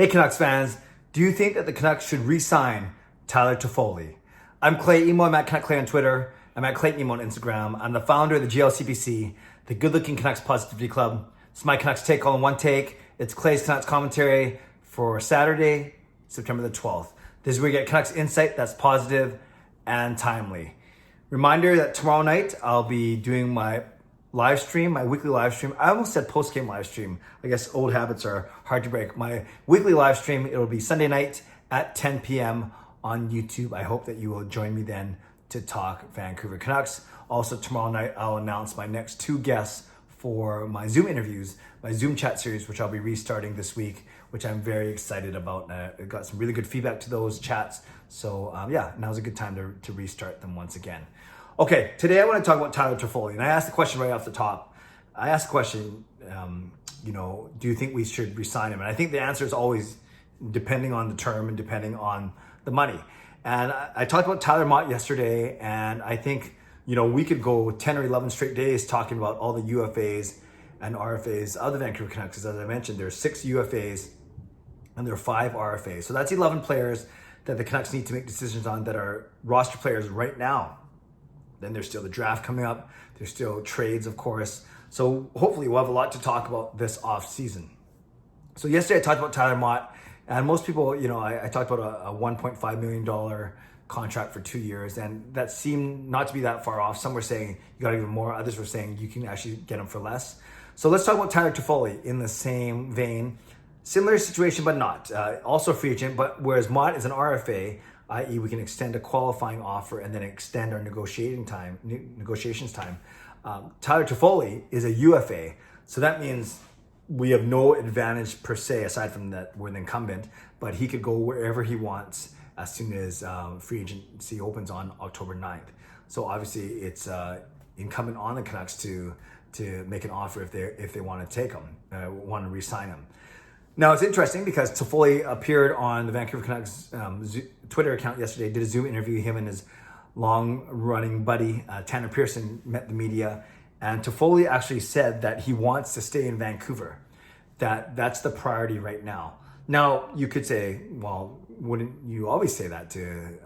Hey Canucks fans, do you think that the Canucks should re-sign Tyler Toffoli? I'm Clay Emo, I'm at Canuck Clay on Twitter, I'm at Clay Emo on Instagram. I'm the founder of the GLCPC, the Good Looking Canucks Positivity Club. It's my Canucks take all in one take. It's Clay's Canucks commentary for Saturday, September the 12th. This is where you get Canucks insight that's positive and timely. Reminder that tomorrow night I'll be doing my live stream, my weekly live stream. I almost said post-game live stream. I guess old habits are hard to break. My weekly live stream, it'll be Sunday night at 10 p.m. on YouTube. I hope that you will join me then to talk Vancouver Canucks. Also tomorrow night, I'll announce my next two guests for my Zoom interviews, my Zoom chat series, which I'll be restarting this week, which I'm very excited about. I got some really good feedback to those chats. So now's a good time to restart them once again. Okay, today I want to talk about Tyler Toffoli, and I asked the question right off the top. I asked the question, do you think we should re-sign him? And I think the answer is always depending on the term and depending on the money. And I talked about Tyler Motte yesterday, and I think, we could go 10 or 11 straight days talking about all the UFAs and RFAs of the Vancouver Canucks. As I mentioned, there's 6 UFAs and there are 5 RFAs. So that's 11 players that the Canucks need to make decisions on that are roster players right now. Then there's still the draft coming up. There's still trades, of course. So hopefully we'll have a lot to talk about this off season. So yesterday I talked about Tyler Motte, and most people, I talked about a $1.5 million contract for 2 years, and that seemed not to be that far off. Some were saying you got even more. Others were saying you can actually get him for less. So let's talk about Tyler Toffoli in the same vein. Similar situation, but not. Also a free agent, but whereas Motte is an RFA, i.e. we can extend a qualifying offer and then extend our negotiations time. Tyler Toffoli is a UFA, so that means we have no advantage per se, aside from that we're the incumbent, but he could go wherever he wants as soon as free agency opens on October 9th. So obviously it's incumbent on the Canucks to make an offer if they want to take him, want to re-sign him. Now, it's interesting because Toffoli appeared on the Vancouver Canucks Twitter account yesterday, did a Zoom interview. Him and his long-running buddy, Tanner Pearson, met the media. And Toffoli actually said that he wants to stay in Vancouver, that's the priority right now. Now, you could say, well, wouldn't you always say that to...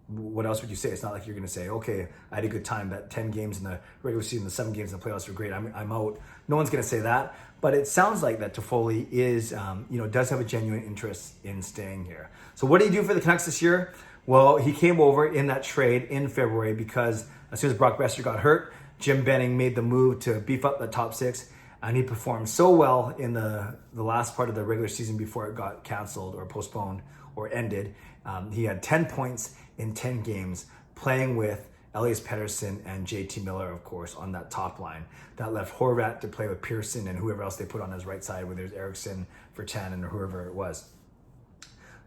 what else would you say? It's not like you're going to say, okay, I had a good time. That 10 games in the regular season, the 7 games in the playoffs were great. I'm out. No one's going to say that. But it sounds like that Toffoli is, does have a genuine interest in staying here. So what did he do for the Canucks this year? Well, he came over in that trade in February because as soon as Brock Boeser got hurt, Jim Benning made the move to beef up the top 6. And he performed so well in the last part of the regular season before it got canceled or postponed or ended. He had 10 points in 10 games playing with Elias Pettersson and JT Miller, of course, on that top line. That left Horvat to play with Pearson and whoever else they put on his right side, whether it's Eriksson, Virtanen, or whoever it was.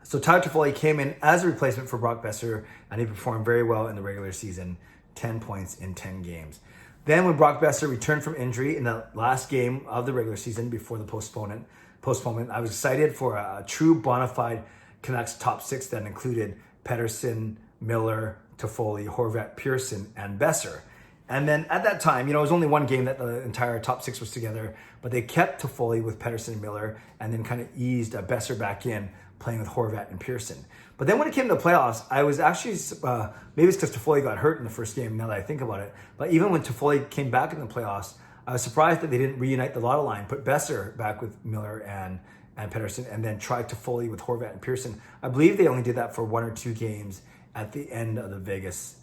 So Tyler Toffoli came in as a replacement for Brock Boeser, and he performed very well in the regular season, 10 points in 10 games. Then when Brock Boeser returned from injury in the last game of the regular season before the postponement, I was excited for a true bona fide Canucks top 6 that included Pettersson, Miller, Toffoli, Horvat, Pearson, and Boeser. And then at that time, it was only one game that the entire top 6 was together, but they kept Toffoli with Pettersson and Miller and then kind of eased Boeser back in, playing with Horvat and Pearson. But then when it came to the playoffs, I was actually, maybe it's because Toffoli got hurt in the first game now that I think about it, but even when Toffoli came back in the playoffs, I was surprised that they didn't reunite the Lotto line, put Boeser back with Miller and Pettersson, and then try Toffoli with Horvat and Pearson. I believe they only did that for 1 or 2 games at the end of the Vegas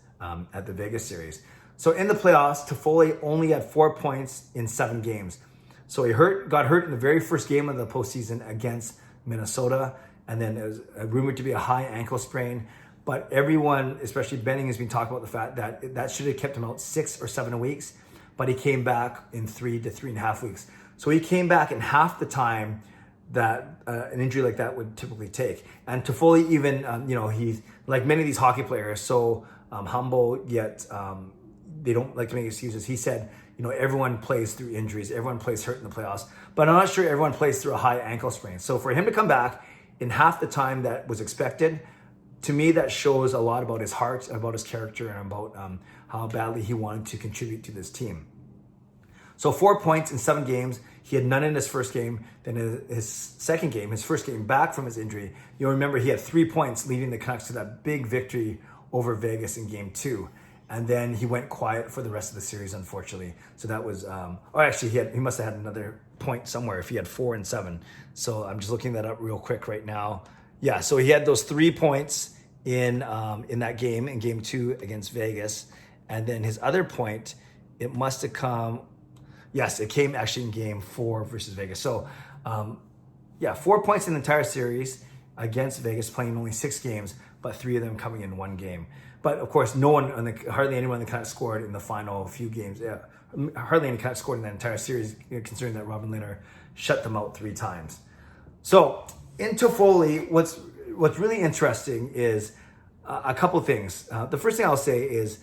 series. So in the playoffs, Toffoli only had 4 points in 7 games. So he got hurt in the very first game of the postseason against Minnesota, and then it was rumored to be a high ankle sprain. But everyone, especially Benning, has been talking about the fact that should have kept him out 6 or 7 weeks, but he came back in 3 to 3.5 weeks. So he came back in half the time that an injury like that would typically take. And Toffoli even, he's like many of these hockey players, so humble, yet they don't like to make excuses. He said, everyone plays through injuries, everyone plays hurt in the playoffs, but I'm not sure everyone plays through a high ankle sprain. So for him to come back in half the time that was expected, to me, that shows a lot about his heart, about his character, and about how badly he wanted to contribute to this team. So 4 points in 7 games He had none in his first game. Then his second game, his first game back from his injury, you'll remember he had 3 points leading the Canucks to that big victory over Vegas in game 2. And then he went quiet for the rest of the series, unfortunately. So that was, or actually he must have had another point somewhere if he had 4 and 7. So I'm just looking that up real quick right now. Yeah, so he had those 3 points in that game, in game 2 against Vegas. And then his other point, it must have come, yes, it came actually in game 4 versus Vegas. So 4 points in the entire series against Vegas, playing only 6 games, but 3 of them coming in 1 game. But of course, hardly anyone in the Canucks scored in the final few games. Yeah, hardly any Canucks scored in that entire series, considering that Robin Lehner shut them out 3 times. So in Toffoli, what's really interesting is a couple of things. The first thing I'll say is,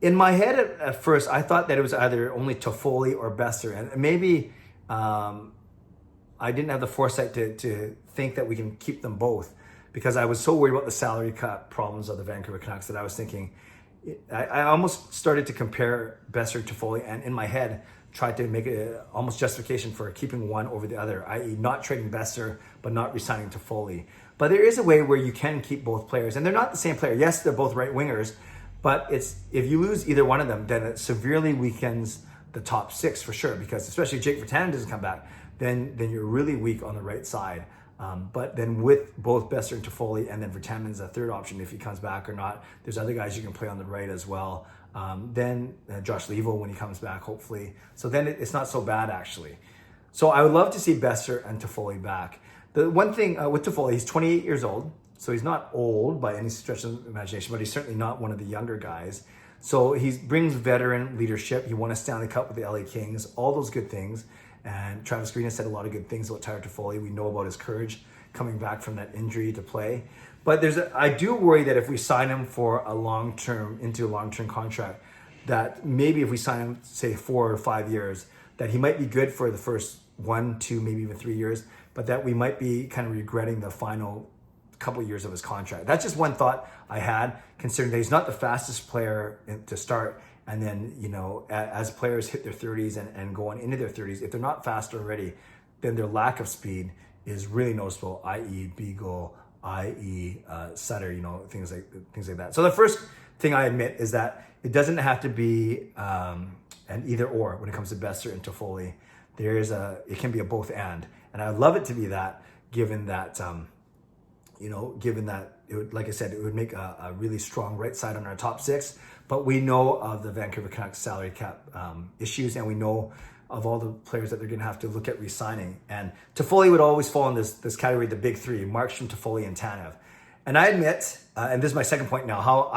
in my head at first, I thought that it was either only Toffoli or Boeser, and maybe I didn't have the foresight to think that we can keep them both, because I was so worried about the salary cap problems of the Vancouver Canucks that I was thinking, I almost started to compare Boeser to Toffoli, and in my head tried to make almost justification for keeping one over the other, i.e. not trading Boeser but not resigning Toffoli. But there is a way where you can keep both players, and they're not the same player. Yes, they're both right wingers, but if you lose either one of them, then it severely weakens the top 6 for sure, because especially if Jake Virtanen doesn't come back, then you're really weak on the right side. But then with both Boeser and Toffoli, and then Virtanen's a third option if he comes back or not. There's other guys you can play on the right as well. Then Josh Leivo when he comes back, hopefully. So then it's not so bad, actually. So I would love to see Boeser and Toffoli back. The one thing with Toffoli, he's 28 years old. So he's not old by any stretch of the imagination, but he's certainly not one of the younger guys. So he brings veteran leadership. He won a Stanley Cup with the LA Kings, all those good things. And Travis Green has said a lot of good things about Tyler Toffoli. We know about his courage coming back from that injury to play. But I do worry that if we sign him for a long-term contract, that maybe if we sign him, say 4 or 5 years, that he might be good for the first 1, 2, maybe even 3 years, but that we might be kind of regretting the final couple of years of his contract. That's just one thought I had, considering that he's not the fastest player to start. And then, as players hit their 30s and go on into their 30s, if they're not fast already, then their lack of speed is really noticeable, i.e. Beagle, i.e. Sutter, things like that. So the first thing I admit is that it doesn't have to be an either or when it comes to Boeser and Toffoli. It can be a both and I'd love it to be that, given that it would, like I said, it would make a really strong right side on our top 6. But we know of the Vancouver Canucks salary cap issues, and we know of all the players that they're going to have to look at re-signing. And Toffoli would always fall in this category, the big 3, Markstrom, Toffoli, and Tanev. And I admit, and this is my second point now, how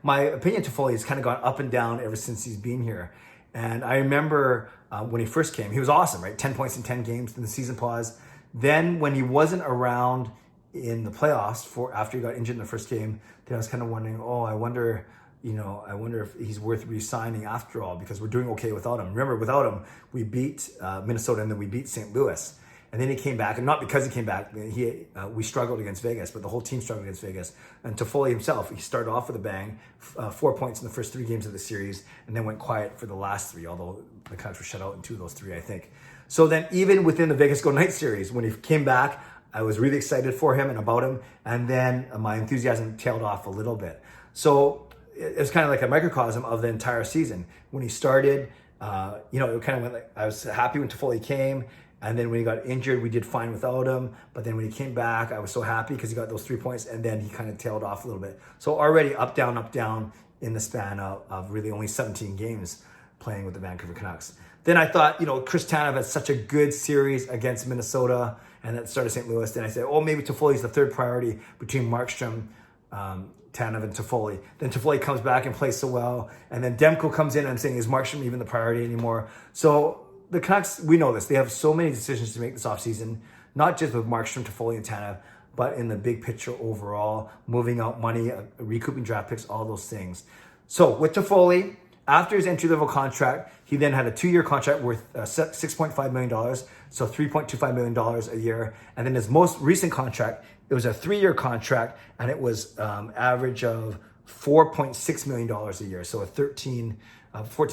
my opinion of Toffoli has kind of gone up and down ever since he's been here. And I remember when he first came, he was awesome, right? 10 points in 10 games in the season pause. Then when he wasn't around in the playoffs after he got injured in the first game, then I was kind of wondering, I wonder if he's worth re-signing after all, because we're doing okay without him. Remember, without him, we beat Minnesota, and then we beat St. Louis. And then he came back, and not because he came back, we struggled against Vegas, but the whole team struggled against Vegas. And Toffoli himself, he started off with a bang, 4 points in the first 3 games of the series, and then went quiet for the last 3, although the Canucks were shut out in 2 of those 3, I think. So then even within the Vegas Golden Knights series, when he came back, I was really excited for him and about him, and then my enthusiasm tailed off a little bit. So it's kind of like a microcosm of the entire season. When he started, it kind of went like, I was happy when Toffoli came, and then when he got injured, we did fine without him. But then when he came back, I was so happy because he got those 3 points, and then he kind of tailed off a little bit. So already up, down in the span of really only 17 games playing with the Vancouver Canucks. Then I thought, Chris Tanev had such a good series against Minnesota and at the start of St. Louis. Then I said, maybe Toffoli's the third priority between Markstrom, Tanev, and Toffoli. Then Toffoli comes back and plays so well. And then Demko comes in, and I'm saying, is Markstrom even the priority anymore? So the Canucks, we know this. They have so many decisions to make this offseason, not just with Markstrom, Toffoli, and Tanev, but in the big picture overall, moving out money, recouping draft picks, all those things. So with Toffoli, after his entry-level contract, he then had a 2-year contract worth $6.5 million, so $3.25 million a year. And then his most recent contract, it was a 3-year contract, and it was average of $4.6 million a year, so a $14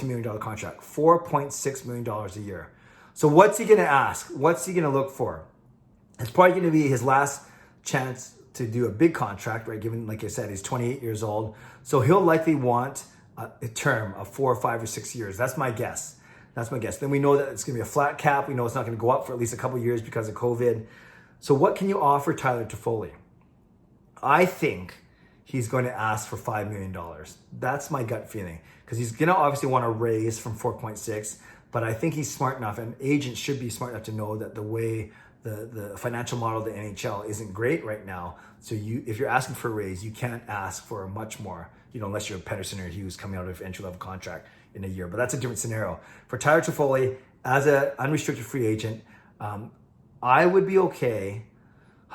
million contract, $4.6 million a year. So what's he going to ask? What's he going to look for? It's probably going to be his last chance to do a big contract, right? Given, like I said, he's 28 years old. So he'll likely want a term of 4 or 5 or 6 years. That's my guess. Then we know that it's going to be a flat cap. We know it's not going to go up for at least a couple of years because of COVID. So what can you offer Tyler Toffoli? I think he's going to ask for $5 million. That's my gut feeling, because he's going to obviously want to raise from 4.6, but I think he's smart enough, and agents should be smart enough to know that the way the financial model of the NHL isn't great right now. So if you're asking for a raise, you can't ask for much more, unless you're a Pettersson or Hughes coming out of entry-level contract in a year. But that's a different scenario. For Tyler Toffoli, as an unrestricted free agent, I would be okay.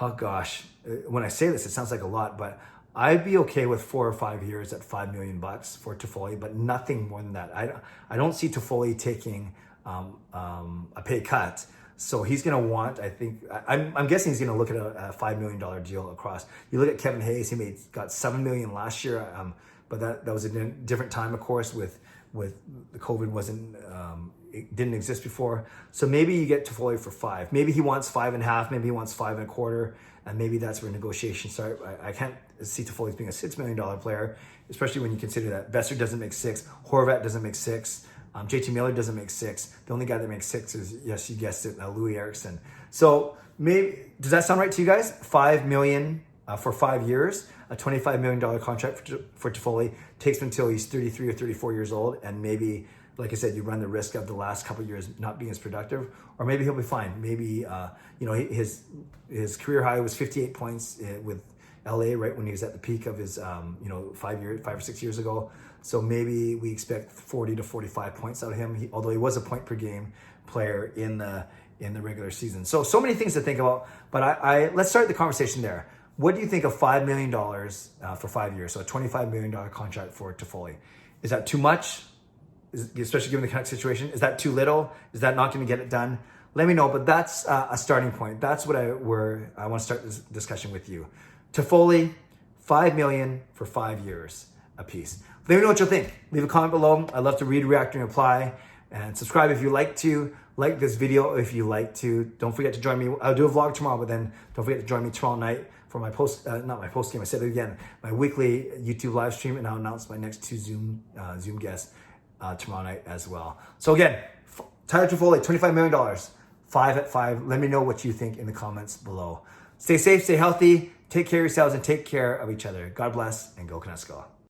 Oh gosh, when I say this, it sounds like a lot, but I'd be okay with 4 or 5 years at $5 million for Toffoli, but nothing more than that. I don't see Toffoli taking a pay cut. So he's going to want, I think, I'm guessing he's going to look at a $5 million deal across. You look at Kevin Hayes, got $7 million last year, but that was a different time, of course, with the COVID it didn't exist before. So maybe you get Toffoli for 5. Maybe he wants 5.5. Maybe he wants 5.25, and maybe that's where negotiations start. I can't see Toffoli as being a $6 million player, especially when you consider that Besser doesn't make 6, Horvat doesn't make 6. JT Miller doesn't make 6. The only guy that makes 6 is, yes, you guessed it, Louis Eriksson. So maybe, does that sound right to you guys? $5 million for 5 years, a $25 million contract for Toffoli, takes him until he's 33 or 34 years old, and maybe, like I said, you run the risk of the last couple of years not being as productive, or maybe he'll be fine. Maybe his career high was 58 points with LA, right when he was at the peak of his 5 or 6 years ago. So maybe we expect 40 to 45 points out of him, although he was a point per game player in the regular season. So many things to think about, but let's start the conversation there. What do you think of $5 million for 5 years? So a $25 million contract for Toffoli. Is that too much? Especially given the Canucks situation? Is that too little? Is that not going to get it done? Let me know, but that's a starting point. That's what I want to start this discussion with you. Toffoli, $5 million for 5 years a piece. Let me know what you'll think. Leave a comment below. I'd love to read, react, and reply. And subscribe if you like to. Like this video if you like to. Don't forget to join me. I'll do a vlog tomorrow, but then don't forget to join me tomorrow night for my not my post game. I said it again. My weekly YouTube live stream, and I'll announce my next 2 Zoom guests tomorrow night as well. So again, Tyler Toffoli, $25 million, 5 at 5. Let me know what you think in the comments below. Stay safe, stay healthy, take care of yourselves, and take care of each other. God bless, and go Canucks go.